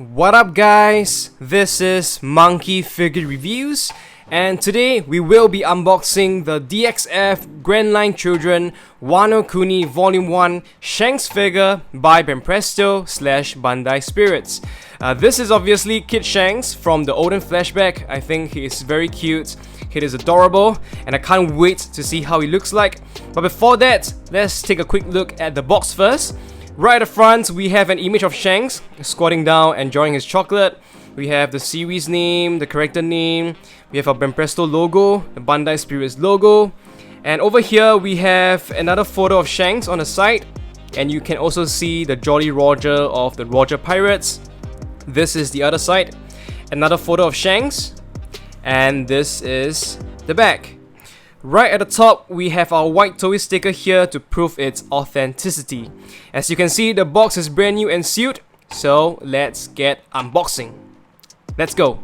What up guys, this is Monkey Figure Reviews, and today we will be unboxing the DXF Grandline Children Wano Kuni Volume 1 Shanks figure by BANPRESTO / Bandai Spirits. This is obviously Kid Shanks from the olden flashback. I think he is very cute, he is adorable, and I can't wait to see how he looks like. But before that, let's take a quick look at the box first. Right at the front, we have an image of Shanks squatting down, enjoying his chocolate. We have the series name, the character name, we have our BANPRESTO logo, the Bandai Spirits logo, and over here we have another photo of Shanks on the side, and you can also see the Jolly Roger of the Roger Pirates. This is the other side, another photo of Shanks, and this is the back. Right at the top, we have our white toy sticker here to prove its authenticity. As you can see, the box is brand new and sealed, so let's get unboxing. Let's go!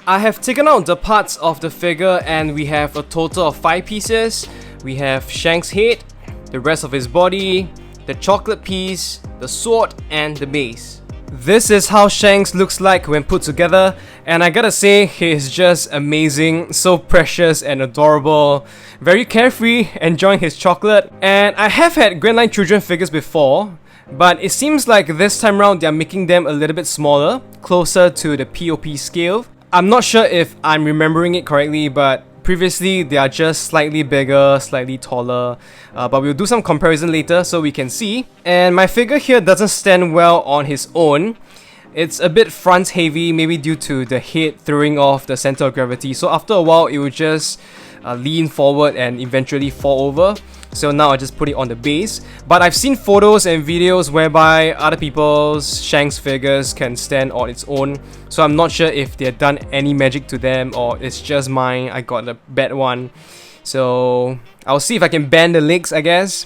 I have taken out the parts of the figure and we have a total of 5 pieces. We have Shanks' head, the rest of his body, the chocolate piece, the sword, and the base. This is how Shanks looks like when put together, and I gotta say, he is just amazing, so precious and adorable, very carefree, enjoying his chocolate. And I have had Grandline children figures before, but it seems like this time around they are making them a little bit smaller, closer to the POP scale. I'm not sure if I'm remembering it correctly, but previously they are just slightly bigger, slightly taller, but we'll do some comparison later so we can see. And my figure here doesn't stand well on his own. It's a bit front heavy, maybe due to the head throwing off the center of gravity, so after a while it will just lean forward and eventually fall over. So now I just put it on the base. But I've seen photos and videos whereby other people's Shanks figures can stand on its own, so I'm not sure if they've done any magic to them or it's just mine, I got a bad one. So I'll see if I can bend the legs, I guess,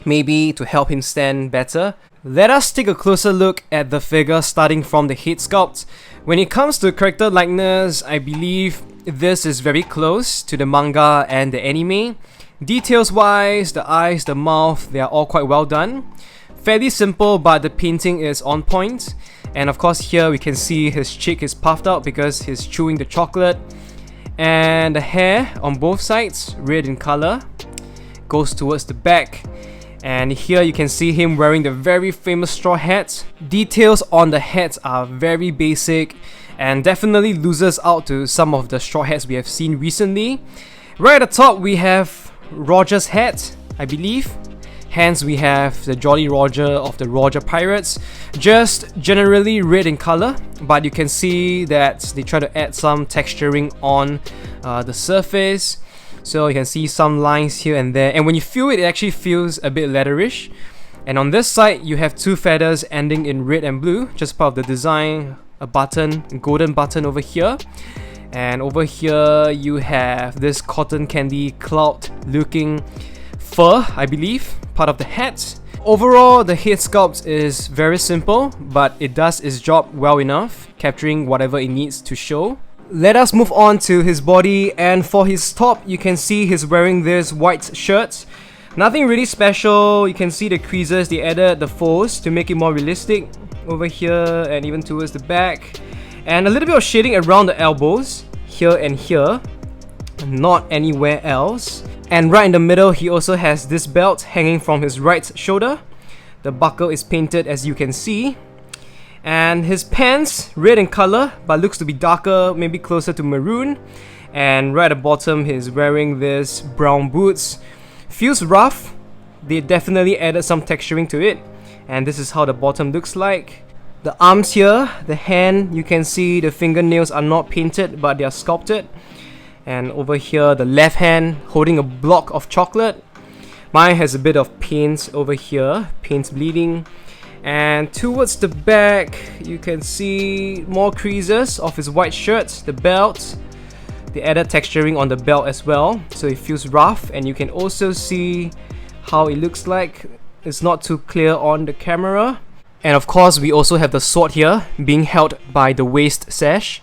maybe to help him stand better. Let us take a closer look at the figure starting from the head sculpt. When it comes to character likeness, I believe this is very close to the manga and the anime. Details wise, the eyes, the mouth, they are all quite well done. Fairly simple, but the painting is on point. And of course here we can see his cheek is puffed out because he's chewing the chocolate. And the hair on both sides, red in color, goes towards the back. And here you can see him wearing the very famous straw hat. Details on the hats are very basic and definitely loses out to some of the straw hats we have seen recently. Right at the top we have Roger's hat, I believe. Hands we have the Jolly Roger of the Roger Pirates. Just generally red in color, but you can see that they try to add some texturing on the surface. So you can see some lines here and there, and when you feel it, it actually feels a bit leatherish. And on this side, you have 2 feathers ending in red and blue, just part of the design. A button, a golden button over here. And over here, you have this cotton candy cloud looking fur, I believe, part of the hat. Overall, the head sculpt is very simple, but it does its job well enough, capturing whatever it needs to show. Let us move on to his body, and for his top, you can see he's wearing this white shirt. Nothing really special. You can see the creases, they added the folds to make it more realistic over here and even towards the back. And a little bit of shading around the elbows, here and here, not anywhere else. And right in the middle, he also has this belt hanging from his right shoulder. The buckle is painted, as you can see. And his pants, red in color, but looks to be darker, maybe closer to maroon. And right at the bottom, he's wearing this brown boots. Feels rough. They definitely added some texturing to it. And this is how the bottom looks like. The arms here, the hand, you can see the fingernails are not painted, but they are sculpted. And over here, the left hand holding a block of chocolate. Mine has a bit of paint over here, paint's bleeding. And towards the back, you can see more creases of his white shirt, the belt. They added texturing on the belt as well, so it feels rough. And you can also see how it looks like. It's not too clear on the camera. And of course, we also have the sword here being held by the waist sash.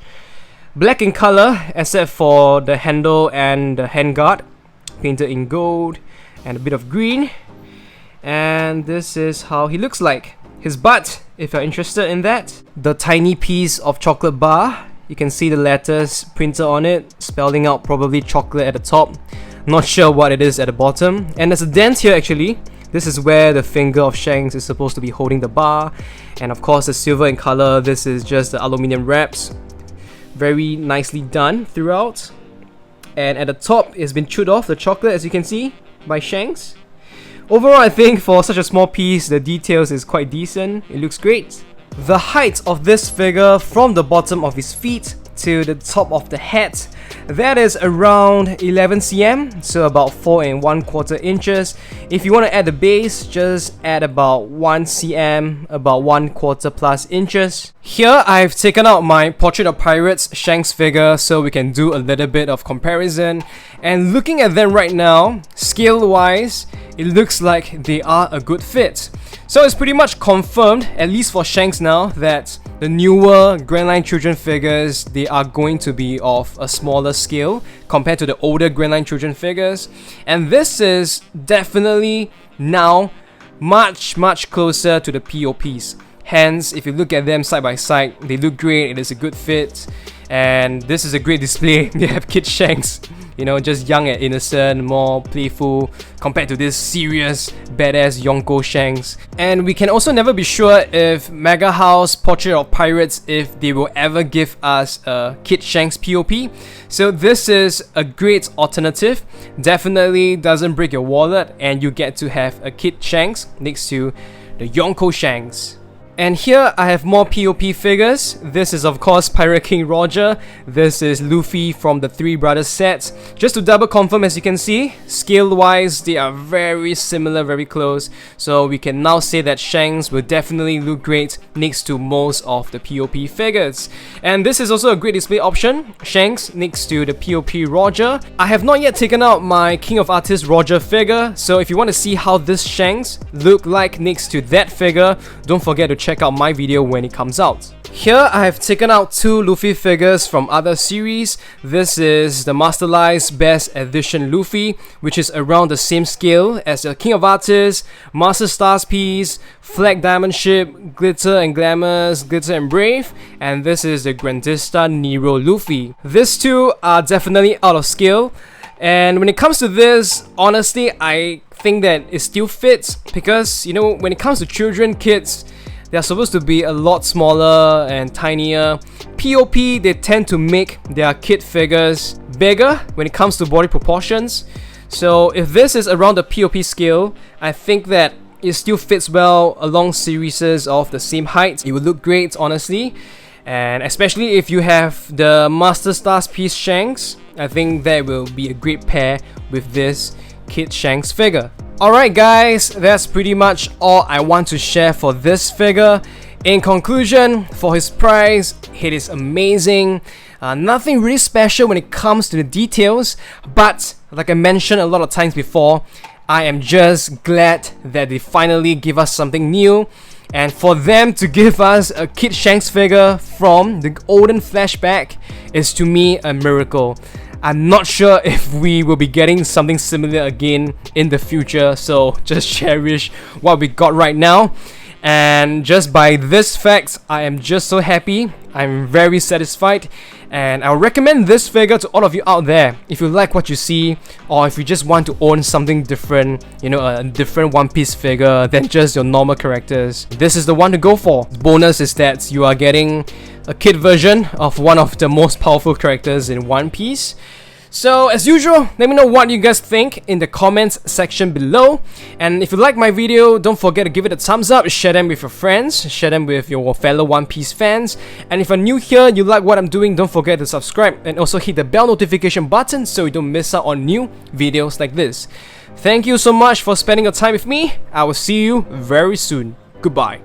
Black in color, except for the handle and the handguard, painted in gold and a bit of green. And this is how he looks like. His butt, if you're interested in that. The tiny piece of chocolate bar, you can see the letters printed on it, spelling out probably chocolate at the top. Not sure what it is at the bottom. And there's a dent here actually. This is where the finger of Shanks is supposed to be holding the bar. And of course, the silver in color, this is just the aluminium wraps. Very nicely done throughout. And at the top, it's been chewed off, the chocolate, as you can see, by Shanks. Overall, I think for such a small piece, the details is quite decent. It looks great. The height of this figure from the bottom of his feet to the top of the head, that is around 11 cm, so about 4 1/4 inches. If you want to add the base, just add about 1 cm, about 1/4 plus inches. Here I've taken out my Portrait of Pirates Shanks figure so we can do a little bit of comparison. And looking at them right now, scale wise, it looks like they are a good fit. So it's pretty much confirmed, at least for Shanks now, that the newer Grandline children figures, they are going to be of a smaller scale compared to the older Grandline children figures. And this is definitely now much closer to the POPs. Hence, if you look at them side by side, they look great, it is a good fit. And this is a great display. They have kid Shanks, you know, just young and innocent, more playful compared to this serious, badass Yonko Shanks. And we can also never be sure if Mega House Portrait of Pirates, if they will ever give us a Kid Shanks POP. So this is a great alternative. Definitely doesn't break your wallet, and you get to have a Kid Shanks next to the Yonko Shanks. And here I have more POP figures. This is of course Pirate King Roger. This is Luffy from the Three Brothers set. Just to double confirm, as you can see, scale wise they are very similar, very close. So we can now say that Shanks will definitely look great next to most of the POP figures. And this is also a great display option. Shanks next to the POP Roger. I have not yet taken out my King of Artists Roger figure. So if you want to see how this Shanks look like next to that figure, don't forget to check out my video when it comes out. Here I have taken out two Luffy figures from other series. This is the Masterlise Best Edition Luffy, which is around the same scale as the King of Artists, Master Stars Piece, Flag Diamond Ship, Glitter and Glamours, Glitter and Brave, and this is the Grandista Nero Luffy. These two are definitely out of scale. And when it comes to this, honestly, I think that it still fits because, you know, when it comes to children, kids, they are supposed to be a lot smaller and tinier. POP, they tend to make their kid figures bigger when it comes to body proportions. So if this is around the POP scale, I think that it still fits well along series of the same height. It would look great, honestly. And especially if you have the Master Stars Piece Shanks, I think that will be a great pair with this Kid Shanks figure. Alright guys, that's pretty much all I want to share for this figure. In conclusion, for his price, it is amazing. Nothing really special when it comes to the details, but like I mentioned a lot of times before, I am just glad that they finally give us something new. And for them to give us a Kid Shanks figure from the olden flashback is to me a miracle. I'm not sure if we will be getting something similar again in the future, so just cherish what we got right now. And just by this fact, I am just so happy. I'm very satisfied, and I'll recommend this figure to all of you out there if you like what you see, or if you just want to own something different, you know, a different One Piece figure than just your normal characters. This is the one to go for. Bonus is that you are getting a kid version of one of the most powerful characters in One Piece. So as usual, let me know what you guys think in the comments section below. And if you like my video, don't forget to give it a thumbs up, share them with your friends, share them with your fellow One Piece fans. And if you're new here, you like what I'm doing, don't forget to subscribe and also hit the bell notification button so you don't miss out on new videos like this. Thank you so much for spending your time with me. I will see you very soon. Goodbye.